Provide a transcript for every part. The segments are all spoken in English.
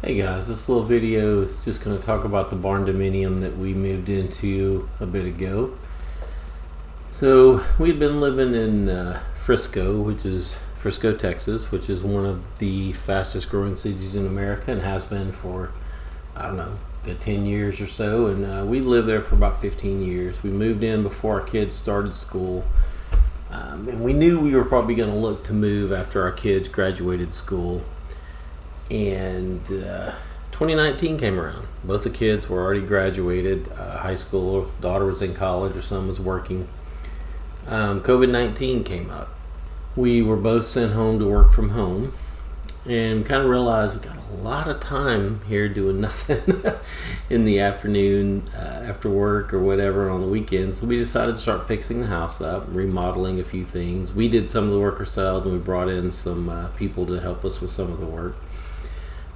Hey guys, this little video is just going to talk about the barn dominium that we moved into a bit ago. So we've been living in Frisco, Texas, which is one of the fastest growing cities in America and has been for, I don't know, good 10 years or so. And we lived there for about 15 years. We moved in before our kids started school. And we knew we were probably going to look to move after our kids graduated school. And 2019 came around. Both the kids were already graduated high school. Daughter was in college, or son was working. COVID-19 came up. We were both sent home to work from home, and kind of realized we got a lot of time here doing nothing in the afternoon after work or whatever on the weekends. So we decided to start fixing the house up, remodeling a few things. We did some of the work ourselves, and we brought in some people to help us with some of the work.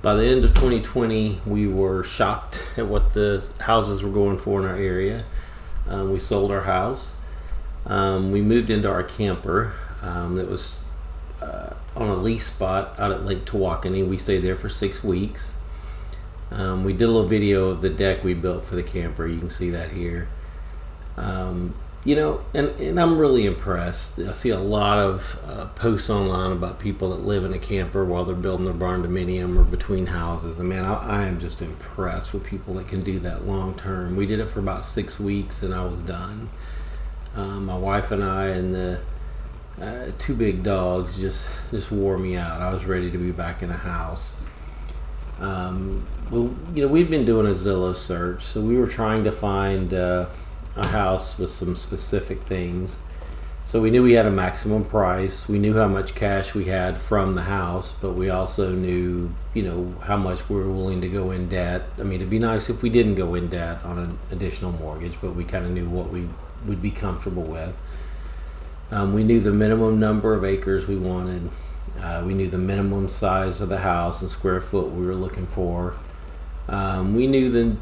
By the end of 2020, we were shocked at what the houses were going for in our area. We sold our house. We moved into our camper that was on a lease spot out at Lake Tawakoni. We stayed there for 6 weeks. We did a little video of the deck we built for the camper. You can see that here. And I'm really impressed. I see a lot of posts online about people that live in a camper while they're building their barn dominium or between houses. And man, I am just impressed with people that can do that long term. We did it for about 6 weeks and I was done. My wife and I and the two big dogs just wore me out. I was ready to be back in a house. We'd been doing a Zillow search, so we were trying to find a house with some specific things. So we knew we had a maximum price. We knew how much cash we had from the house, but we also knew, how much we were willing to go in debt. I mean, it'd be nice if we didn't go in debt on an additional mortgage, but we kind of knew what we would be comfortable with. We knew the minimum number of acres we wanted. We knew the minimum size of the house and square foot we were looking for. We knew the,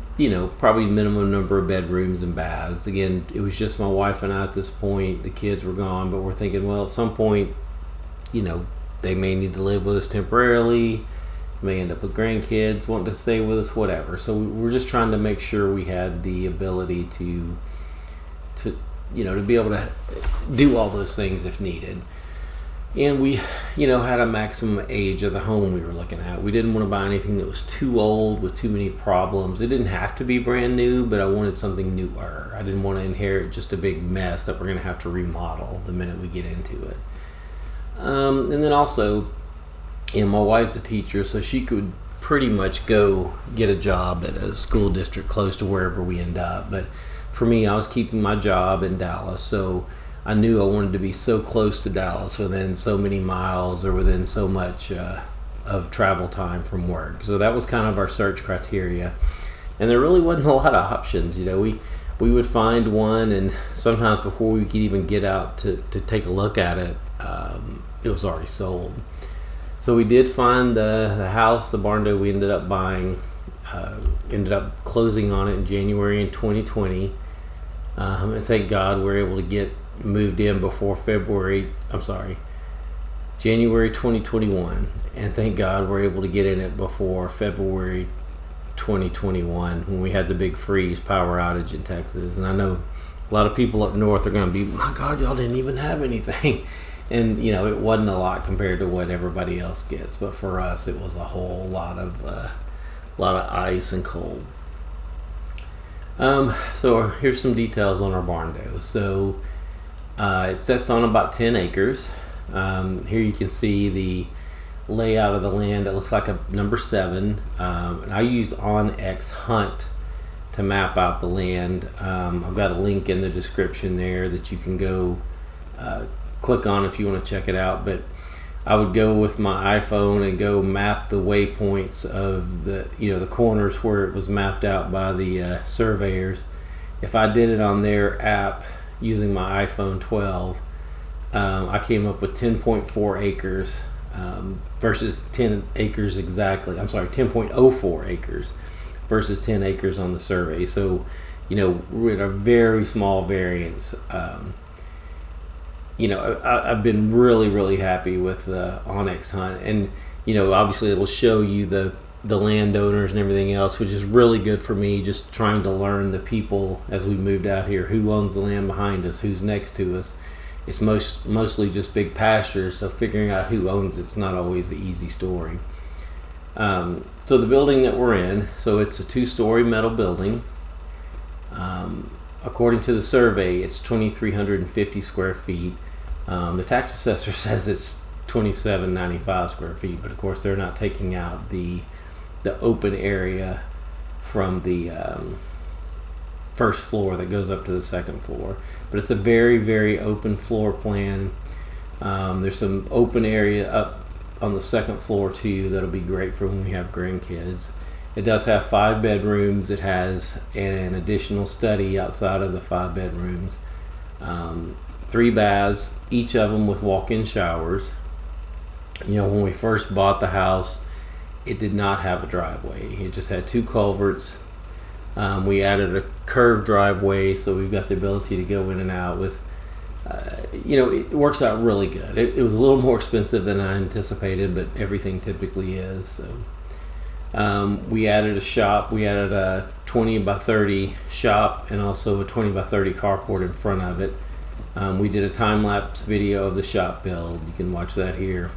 probably minimum number of bedrooms and baths. Again, it was just my wife and I at this point. The kids were gone, but we're thinking, well, at some point, they may need to live with us temporarily, may end up with grandkids, wanting to stay with us, whatever. So we're just trying to make sure we had the ability to be able to do all those things if needed. And we, had a maximum age of the home we were looking at. We didn't want to buy anything that was too old with too many problems. It didn't have to be brand new, but I wanted something newer. I didn't want to inherit just a big mess that we're going to have to remodel the minute we get into it. And then also, my wife's a teacher, so she could pretty much go get a job at a school district close to wherever we end up. But for me, I was keeping my job in Dallas, so I knew I wanted to be so close to Dallas, within so many miles or within so much of travel time from work. So that was kind of our search criteria. And there really wasn't a lot of options. We would find one, and sometimes before we could even get out to take a look at it, it was already sold. So we did find the house, the Barndo we ended up buying. Ended up closing on it in January in 2020. And thank God we were able to get moved in before January 2021, and thank God we're able to get in it before February 2021 when we had the big freeze power outage in Texas. And I know a lot of people up north are going to be, my God, y'all didn't even have anything. And it wasn't a lot compared to what everybody else gets, but for us it was a whole lot of ice and cold. So here's some details on our Barndo. So it sets on about 10 acres. Here you can see the layout of the land. It looks like a number 7. And I use onXhunt to map out the land. I've got a link in the description there that you can go click on if you want to check it out. But I would go with my iPhone and go map the waypoints of the corners where it was mapped out by the surveyors. If I did it on their app using my iPhone 12, I came up with 10.4 acres versus 10 acres exactly. I'm sorry, 10.04 acres versus 10 acres on the survey. So, we're at a very small variance. I've been really, really happy with the onXhunt, and obviously it'll show you the the landowners and everything else, which is really good for me, just trying to learn the people as we moved out here, who owns the land behind us, who's next to us. It's mostly just big pastures, so figuring out who owns it's not always the easy story. So the building that we're in, so it's a 2-story metal building. According to the survey, it's 2,350 square feet. The tax assessor says it's 2,795 square feet, but of course they're not taking out the open area from the first floor that goes up to the second floor. But it's a very, very open floor plan. There's some open area up on the second floor too that'll be great for when we have grandkids. It does have 5 bedrooms. It has an additional study outside of the 5 bedrooms. 3 baths, each of them with walk-in showers. You know, when we first bought the house, it did not have a driveway. It just had 2 culverts. We added a curved driveway, so we've got the ability to go in and out with, you know, it works out really good. It was a little more expensive than I anticipated, but everything typically is. So we added a shop. We added a 20 by 30 shop and also a 20 by 30 carport in front of it. We did a time-lapse video of the shop build. You can watch that here.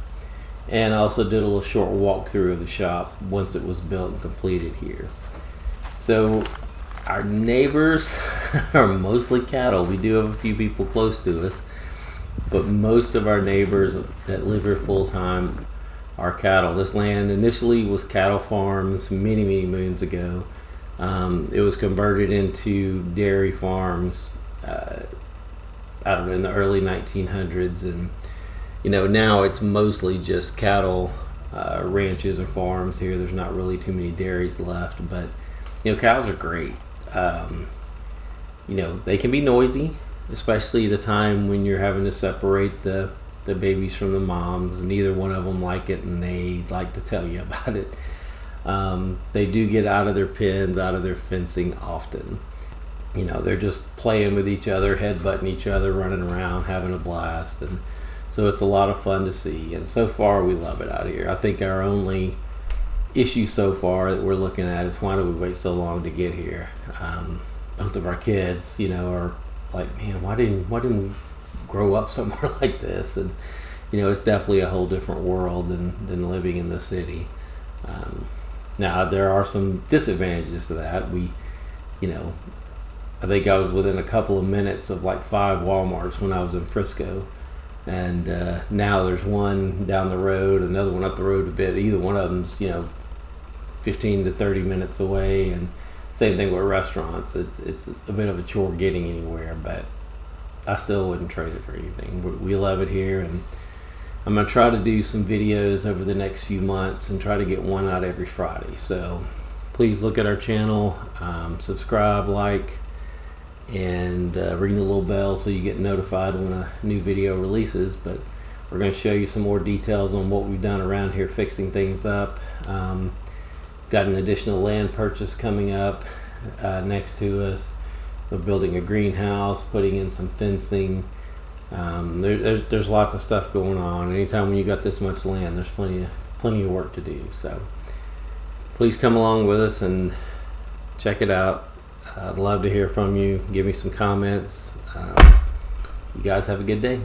And I also did a little short walkthrough of the shop once it was built and completed here. So our neighbors are mostly cattle. We do have a few people close to us, but most of our neighbors that live here full-time are cattle. This land initially was cattle farms many, many moons ago. It was converted into dairy farms, I don't know, in the early 1900s, and you know, now it's mostly just cattle ranches or farms here. There's not really too many dairies left, but you know, cows are great. You know, they can be noisy, especially the time when you're having to separate the babies from the moms. Neither one of them like it, and they like to tell you about it. They do get out of their pens, out of their fencing often. You know, they're just playing with each other, headbutting each other, running around, having a blast, and so it's a lot of fun to see. And so far, we love it out here. I think our only issue so far that we're looking at is, why do we wait so long to get here? Both of our kids, you know, are like, man, why didn't we grow up somewhere like this? And you know, it's definitely a whole different world than living in the city. Now there are some disadvantages to that. You know, I think I was within a couple of minutes of like 5 Walmarts when I was in Frisco, and now there's one down the road, another one up the road a bit. Either one of them's, you know, 15 to 30 minutes away, and same thing with restaurants. It's a bit of a chore getting anywhere, but I still wouldn't trade it for anything. We love it here, and I'm going to try to do some videos over the next few months and try to get one out every Friday. So please look at our channel, subscribe, like, and ring the little bell so you get notified when a new video releases. But we're going to show you some more details on what we've done around here, fixing things up. Got an additional land purchase coming up next to us. We're building a greenhouse, putting in some fencing. There's lots of stuff going on. Anytime when you got this much land, there's plenty of work to do. So please come along with us and check it out. I'd love to hear from you. Give me some comments. You guys have a good day.